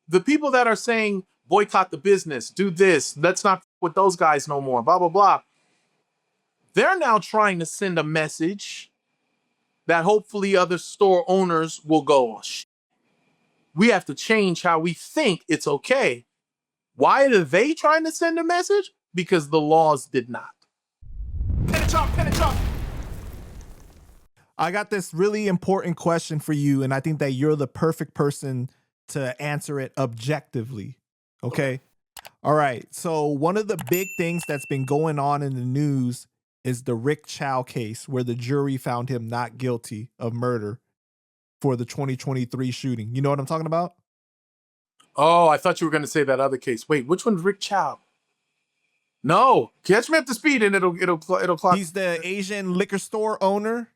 the people that are saying boycott the business, do this, let's not with those guys no more, blah, blah, blah. They're now trying to send a message that hopefully other store owners will go, oh, shit. We have to change how we think it's okay. Why are they trying to send a message? Because the laws did not. I got this really important question for you, and I think that you're the perfect person to answer it objectively. Okay? All right. So one of the big things that's been going on in the news is the Rick Chow case, where the jury found him not guilty of murder for the 2023 shooting. You know what I'm talking about? Oh, I thought you were going to say that other case. Wait, which one's Rick Chow? No, catch me up to speed, and it'll clock. He's the Asian liquor store owner.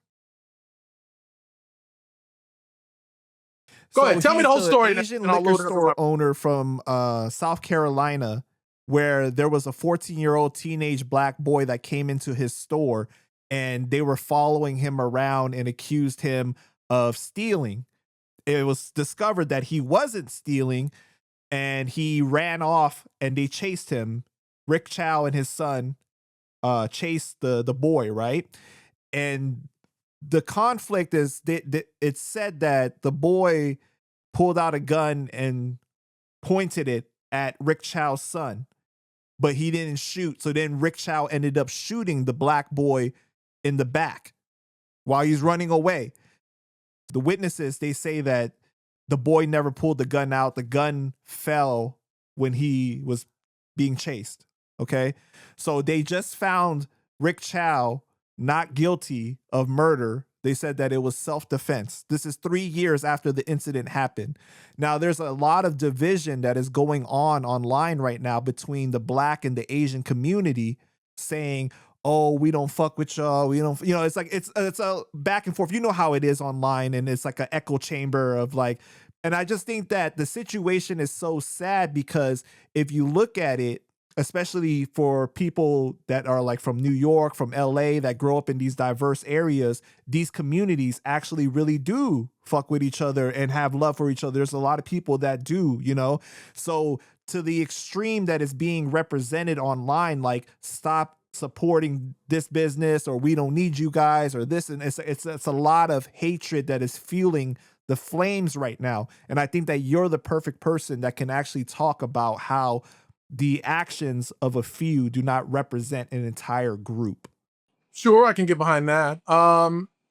Go ahead, tell me the whole story. Asian liquor store owner from South Carolina, where there was a 14-year-old teenage black boy that came into his store, and they were following him around and accused him of stealing. It was discovered that he wasn't stealing, and he ran off, and they chased him. Rick Chow and his son chased the boy, right? And the conflict is it's said that the boy pulled out a gun and pointed it at Rick Chow's son, but he didn't shoot. So then Rick Chow ended up shooting the black boy in the back while he's running away. The witnesses, they say that the boy never pulled the gun out. The gun fell when he was being chased. Okay. So they just found Rick Chow not guilty of murder. They said that it was self-defense. This is 3 years after the incident happened. Now, there's a lot of division that is going on online right now between the black and the Asian community saying, oh, we don't fuck with y'all. We don't, you know, it's like, it's a back and forth. You know how it is online, and it's like an echo chamber of like, and I just think that the situation is so sad because if you look at it, especially for people that are like from New York, from LA, that grow up in these diverse areas, these communities actually really do fuck with each other and have love for each other. There's a lot of people that do, you know? So to the extreme that is being represented online, like stop supporting this business, or we don't need you guys, or this, and it's a lot of hatred that is fueling the flames right now. And I think that you're the perfect person that can actually talk about how the actions of a few do not represent an entire group. Sure, I can get behind that.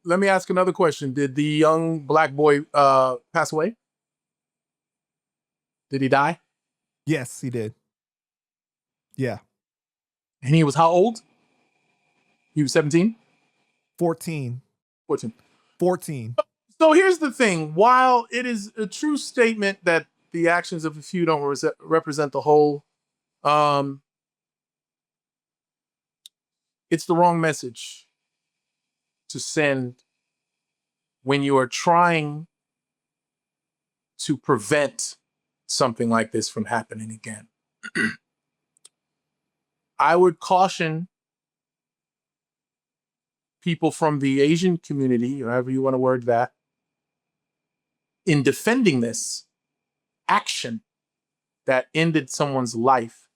Let me ask another question. Did the young black boy pass away? Did he die? Yes, he did. Yeah. And he was how old? He was 17? 14. 14. 14. So here's the thing. While it is a true statement that the actions of a few don't represent the whole, it's the wrong message to send when you are trying to prevent something like this from happening again. I would caution people from the Asian community, or however you want to word that, in defending this action that ended someone's life,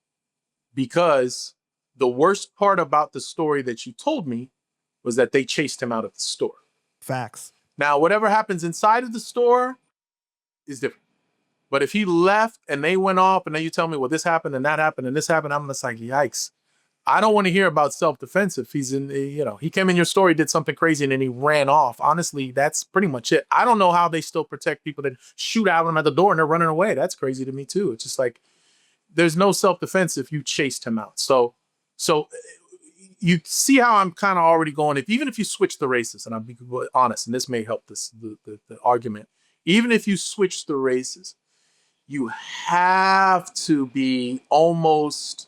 because the worst part about the story that you told me was that they chased him out of the store. Facts. Now, whatever happens inside of the store is different. But if he left and they went off and then you tell me, well, this happened and that happened and this happened, I'm just like, yikes. I don't want to hear about self-defense if he's in, you know, he came in your store, he did something crazy and then he ran off. Honestly, that's pretty much it. I don't know how they still protect people that shoot out them at the door and they're running away. That's crazy to me too. It's just like, there's no self-defense if you chased him out. So you see how I'm kind of already going. Even if you switch the races, and I'll be honest, and this may help the argument. Even if you switch the races, you have to be almost.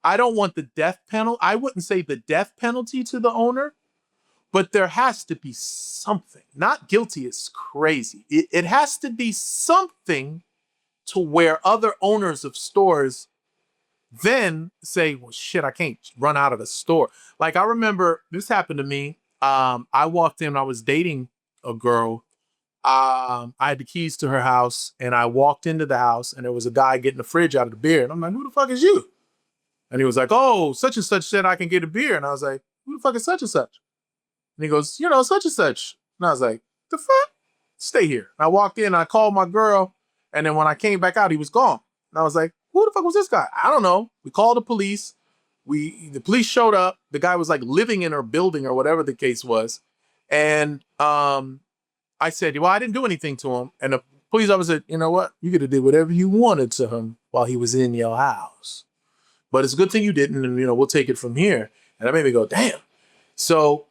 I don't want the death penalty. I wouldn't say the death penalty to the owner, but there has to be something. Not guilty is crazy. It has to be something to where other owners of stores then say, well, shit, I can't run out of the store. Like, I remember this happened to me. I walked in, I was dating a girl. I had the keys to her house, and I walked into the house, and there was a guy getting the fridge out of the beer, and I'm like, "Who the fuck is you?" And he was like, "Oh, such and such said I can get a beer," and I was like, "Who the fuck is such and such?" And he goes, "Such and such," and I was like, "The fuck? Stay here." And I walked in, I called my girl, and then when I came back out, he was gone, and I was like, "Who the fuck was this guy?" I don't know. We called the police. The police showed up. The guy was like living in her building or whatever the case was, and I said, "Well, I didn't do anything to him." And the police officer said, "You know what? You could have did whatever you wanted to him while he was in your house. But it's a good thing you didn't, and we'll take it from here." And that made me go, damn. So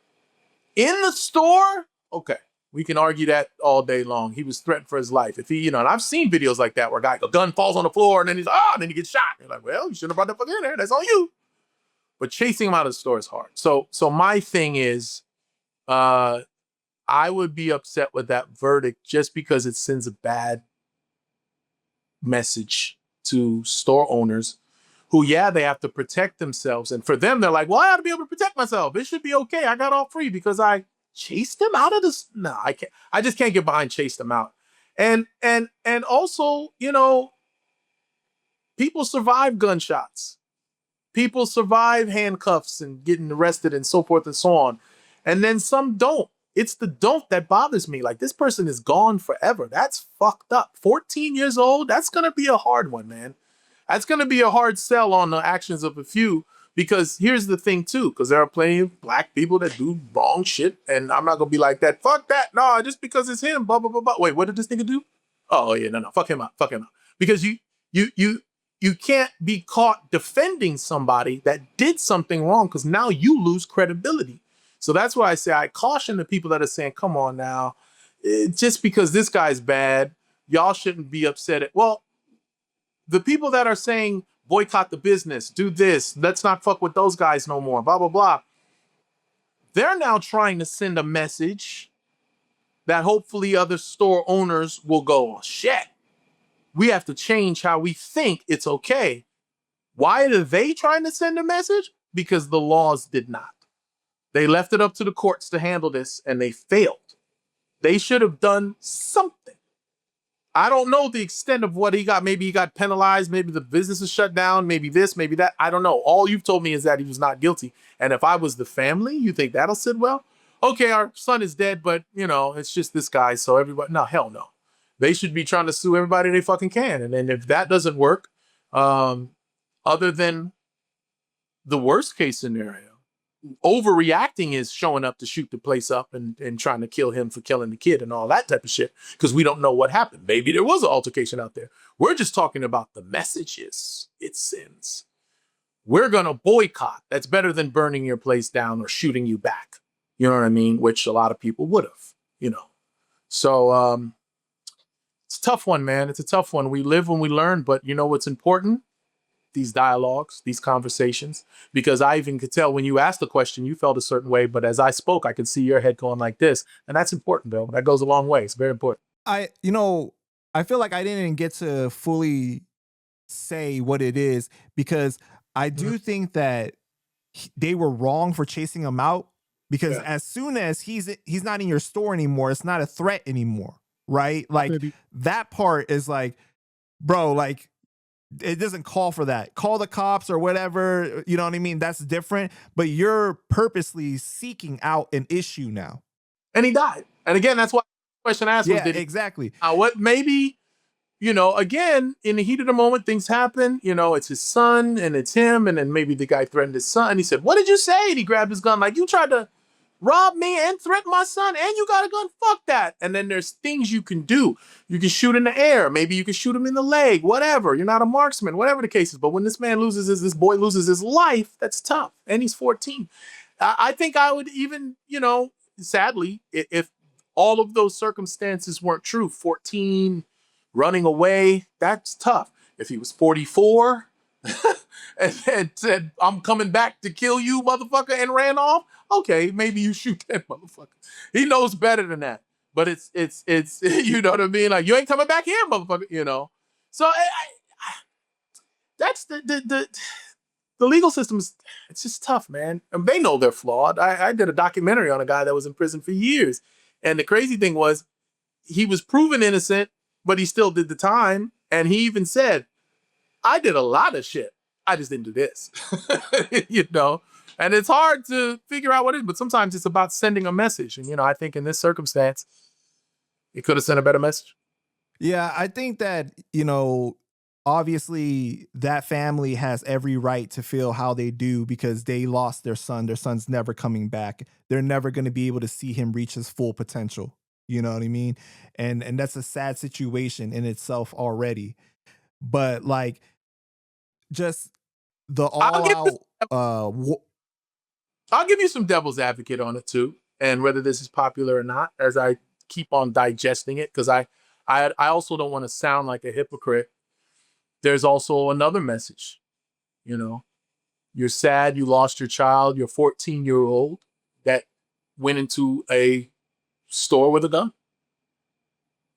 in the store, okay, we can argue that all day long. He was threatened for his life. If he, and I've seen videos like that where a gun falls on the floor and then and then he gets shot. You're like, well, you shouldn't have brought that fucker in there. That's on you. But chasing him out of the store is hard. So my thing is, I would be upset with that verdict just because it sends a bad message to store owners who, yeah, they have to protect themselves. And for them, they're like, well, I ought to be able to protect myself. It should be okay. I got off free because I chased them out of this. No, I can't. I just can't get behind chase them out. And also, people survive gunshots. People survive handcuffs and getting arrested and so forth and so on. And then some don't. It's the don't that bothers me. Like, this person is gone forever. That's fucked up. 14 years old, that's going to be a hard one, man. That's going to be a hard sell on the actions of a few, because here's the thing too, because there are plenty of black people that do wrong shit, and I'm not going to be like that. Fuck that. No, just because it's him, blah, blah, blah, blah. Wait, what did this nigga do? Oh, yeah, no. Fuck him out. Fuck him out. Because you can't be caught defending somebody that did something wrong, because now you lose credibility. So that's why I say I caution the people that are saying, come on now, just because this guy's bad, y'all shouldn't be upset. Well, the people that are saying boycott the business, do this, let's not fuck with those guys no more, blah, blah, blah. They're now trying to send a message that hopefully other store owners will go, oh, shit, we have to change how we think it's okay. Why are they trying to send a message? Because the laws did not. They left it up to the courts to handle this, and they failed. They should have done something. I don't know the extent of what he got. Maybe he got penalized. Maybe the business is shut down. Maybe this, maybe that. I don't know. All you've told me is that he was not guilty. And if I was the family, you think that'll sit well? Okay, our son is dead, but, it's just this guy. So everybody, no, hell no. They should be trying to sue everybody they fucking can. And then if that doesn't work, other than the worst case scenario, overreacting is showing up to shoot the place up and trying to kill him for killing the kid and all that type of shit, because we don't know what happened. Maybe there was an altercation out there. We're just talking about the messages it sends. We're going to boycott. That's better than burning your place down or shooting you back. You know what I mean? Which a lot of people would have, So it's a tough one, man. It's a tough one. We live when we learn, but you know what's important? These dialogues, these conversations, because I even could tell when you asked the question, you felt a certain way, but as I spoke, I could see your head going like this. And that's important, Bill. That goes a long way. It's very important. I feel like I didn't get to fully say what it is, because I do think that they were wrong for chasing him out, because as soon as he's not in your store anymore, it's not a threat anymore. Right. Like, that part is like, bro, like, it doesn't call for that. Call the cops or whatever. You know what I mean? That's different. But you're purposely seeking out an issue now. And he died. And again, that's what the question asked was, did he? Exactly. What maybe, again, in the heat of the moment, things happen. It's his son and it's him. And then maybe the guy threatened his son. And he said, what did you say? And he grabbed his gun like, you tried to rob me and threaten my son and you got a gun? Fuck that. And then there's things you can do. You can shoot in the air. Maybe you can shoot him in the leg, whatever. You're not a marksman, whatever the case is. But when this boy loses his life, that's tough. And he's 14. I think I would even, sadly, if all of those circumstances weren't true, 14, running away, that's tough. If he was 44 and said, I'm coming back to kill you, motherfucker, and ran off, okay, maybe you shoot that motherfucker. He knows better than that. But it's you know what I mean? Like, you ain't coming back here, motherfucker, So that's the legal system it's just tough, man. And they know they're flawed. I did a documentary on a guy that was in prison for years. And the crazy thing was, he was proven innocent, but he still did the time. And he even said, I did a lot of shit. I just didn't do this. You know? And it's hard to figure out what it is, but sometimes it's about sending a message. And, you know, I think in this circumstance, it could have sent a better message. Yeah, I think that, you know, obviously that family has every right to feel how they do because they lost their son. Their son's never coming back. They're never going to be able to see him reach his full potential. You know what I mean? And that's a sad situation in itself already. But like just the I'll all give this, out I'll give you some devil's advocate on it too, and whether this is popular or not, as I keep on digesting it, because I also don't want to sound like a hypocrite. There's also another message. You know, you're sad you lost your child, your 14-year-old that went into a store with a gun.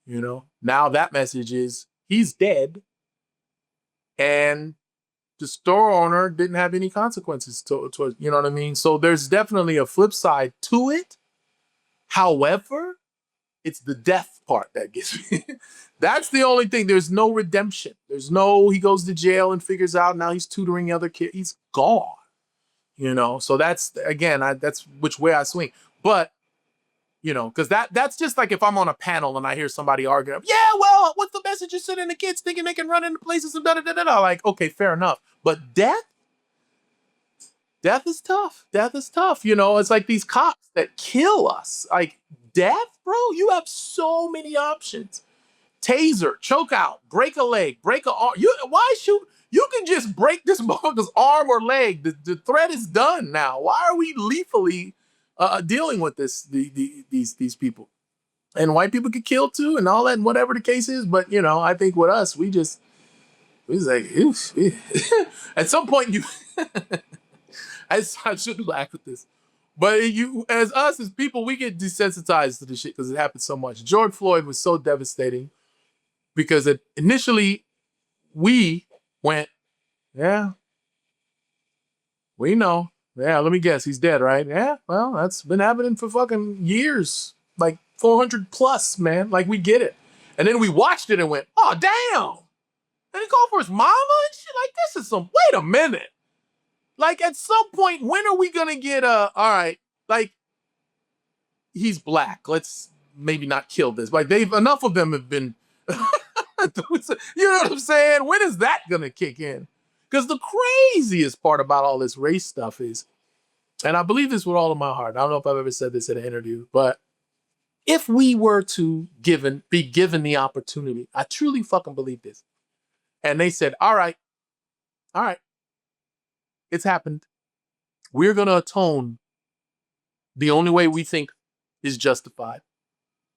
You know, now that message is he's dead, and the store owner didn't have any consequences towards, you know what I mean? So there's definitely a flip side to it. However, it's the death part that gets me. That's the only thing. There's no redemption. There's no, he goes to jail and figures out now he's tutoring other kids. He's gone, you know? So that's, again, that's which way I swing. But, you know, because that's just like if I'm on a panel and I hear somebody arguing, yeah, well, what's the message you're sending the kids thinking they can run into places and da-da-da-da-da? Like, okay, fair enough. But death is tough. Death is tough. You know, it's like these cops that kill us. Like, death, bro, you have so many options. Taser, choke out, break a leg, break a arm. Why shoot? You can just break this motherfucker's arm or leg. The threat is done now. Why are we lethally dealing with these people? And white people get killed too, and all that, and whatever the case is. But you know, I think with us, we just like, oof. At some point, you. I shouldn't laugh at this, but as people, we get desensitized to this shit because it happens so much. George Floyd was so devastating because initially we went, yeah, we know. Yeah, let me guess, he's dead, right? Yeah, well, that's been happening for fucking years, like 400 plus, man. Like, we get it. And then we watched it and went, oh, damn. And he called for his mama and shit. Like, this is wait a minute. Like, at some point, when are we going to get all right, like, he's black. Let's maybe not kill this. Like, enough of them have been, you know what I'm saying? When is that going to kick in? Because the craziest part about all this race stuff is, and I believe this with all of my heart, I don't know if I've ever said this in an interview, but if we were to be given the opportunity, I truly fucking believe this. And they said, all right, it's happened. We're going to atone the only way we think is justified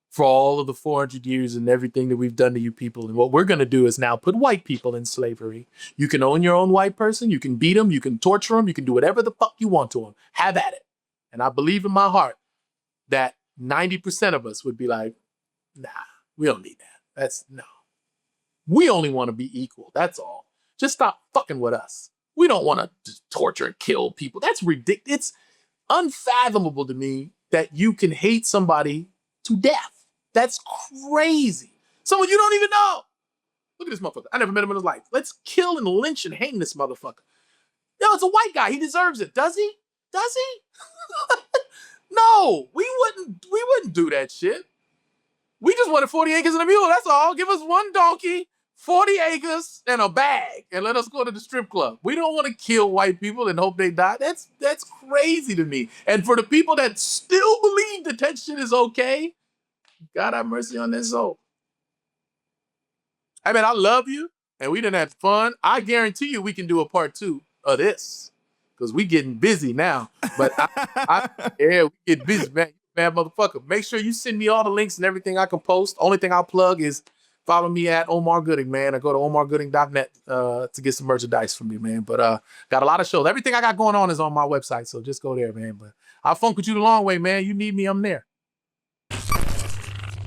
for all of the 400 years and everything that we've done to you people. And what we're going to do is now put white people in slavery. You can own your own white person. You can beat them. You can torture them. You can do whatever the fuck you want to them. Have at it. And I believe in my heart that 90% of us would be like, nah, we don't need that. No. We only want to be equal. That's all. Just stop fucking with us. We don't want to torture and kill people. That's ridiculous. It's unfathomable to me that you can hate somebody to death. That's crazy. Someone you don't even know. Look at this motherfucker. I never met him in his life. Let's kill and lynch and hang this motherfucker. Yo, it's a white guy. He deserves it. Does he? Does he? No, we wouldn't do that shit. We just wanted 40 acres and a mule. That's all. Give us one donkey, 40 acres, and a bag, and let us go to the strip club. We don't want to kill white people and hope they die. That's crazy to me. And for the people that still believe that shit is okay, God have mercy on their soul. I mean, I love you, and we done had fun. I guarantee you we can do a part 2 of this, because we getting busy now. But yeah, we get busy, man. Bad motherfucker. Make sure you send me all the links and everything I can post. Only thing I'll plug is follow me at Omar Gooding, man. Or go to omargooding.net to get some merchandise from me, man. But got a lot of shows. Everything I got going on is on my website, so just go there, man. But I'll funk with you the long way, man. You need me, I'm there.